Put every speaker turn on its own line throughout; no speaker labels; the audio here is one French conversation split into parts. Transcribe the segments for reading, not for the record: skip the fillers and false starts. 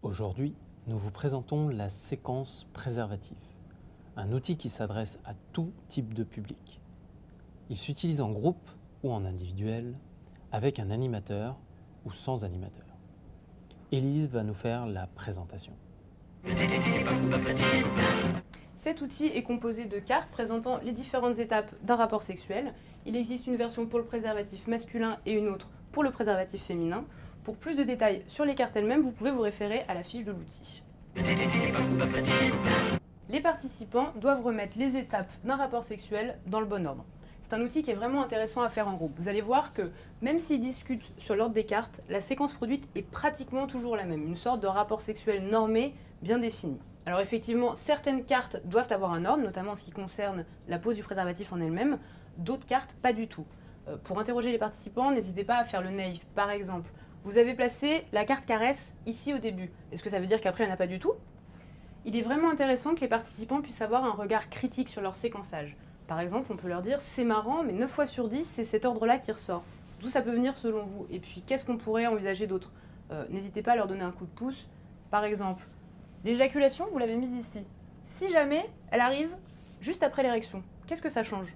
Aujourd'hui, nous vous présentons la séquence préservatif, un outil qui s'adresse à tout type de public. Il s'utilise en groupe ou en individuel, avec un animateur ou sans animateur. Élise va nous faire la présentation.
Cet outil est composé de cartes présentant les différentes étapes d'un rapport sexuel. Il existe une version pour le préservatif masculin et une autre pour le préservatif féminin. Pour plus de détails sur les cartes elles-mêmes, vous pouvez vous référer à la fiche de l'outil. Les participants doivent remettre les étapes d'un rapport sexuel dans le bon ordre. C'est un outil qui est vraiment intéressant à faire en groupe. Vous allez voir que même s'ils discutent sur l'ordre des cartes, la séquence produite est pratiquement toujours la même, une sorte de rapport sexuel normé, bien défini. Alors effectivement, certaines cartes doivent avoir un ordre, notamment en ce qui concerne la pose du préservatif en elle-même, d'autres cartes pas du tout. Pour interroger les participants, n'hésitez pas à faire le naïf. Par exemple, vous avez placé la carte caresse ici au début. Est-ce que ça veut dire qu'après il n'y en a pas du tout ? Il est vraiment intéressant que les participants puissent avoir un regard critique sur leur séquençage. Par exemple, on peut leur dire « c'est marrant, mais 9 fois sur 10, c'est cet ordre-là qui ressort ». D'où ça peut venir selon vous ? Et puis, qu'est-ce qu'on pourrait envisager d'autre ? N'hésitez pas à leur donner un coup de pouce. Par exemple, l'éjaculation, vous l'avez mise ici. Si jamais elle arrive juste après l'érection, qu'est-ce que ça change ?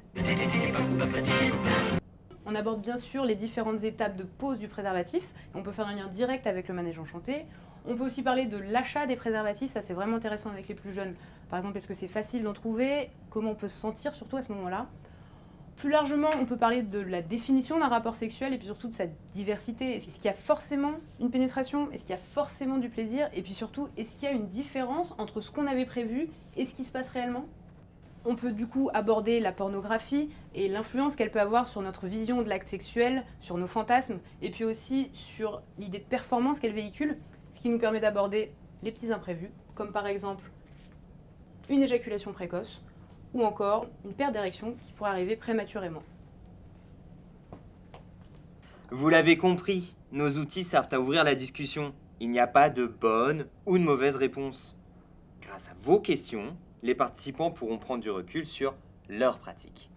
On aborde bien sûr les différentes étapes de pose du préservatif. On peut faire un lien direct avec le manège enchanté. On peut aussi parler de l'achat des préservatifs, ça c'est vraiment intéressant avec les plus jeunes. Par exemple, est-ce que c'est facile d'en trouver ? Comment on peut se sentir surtout à ce moment-là ? Plus largement, on peut parler de la définition d'un rapport sexuel et puis surtout de sa diversité. Est-ce qu'il y a forcément une pénétration ? Est-ce qu'il y a forcément du plaisir ? Et puis surtout, est-ce qu'il y a une différence entre ce qu'on avait prévu et ce qui se passe réellement ? On peut du coup aborder la pornographie et l'influence qu'elle peut avoir sur notre vision de l'acte sexuel, sur nos fantasmes, et puis aussi sur l'idée de performance qu'elle véhicule, ce qui nous permet d'aborder les petits imprévus, comme par exemple une éjaculation précoce, ou encore une perte d'érection qui pourrait arriver prématurément.
Vous l'avez compris, nos outils servent à ouvrir la discussion. Il n'y a pas de bonne ou de mauvaise réponse. Grâce à vos questions, les participants pourront prendre du recul sur leur pratique.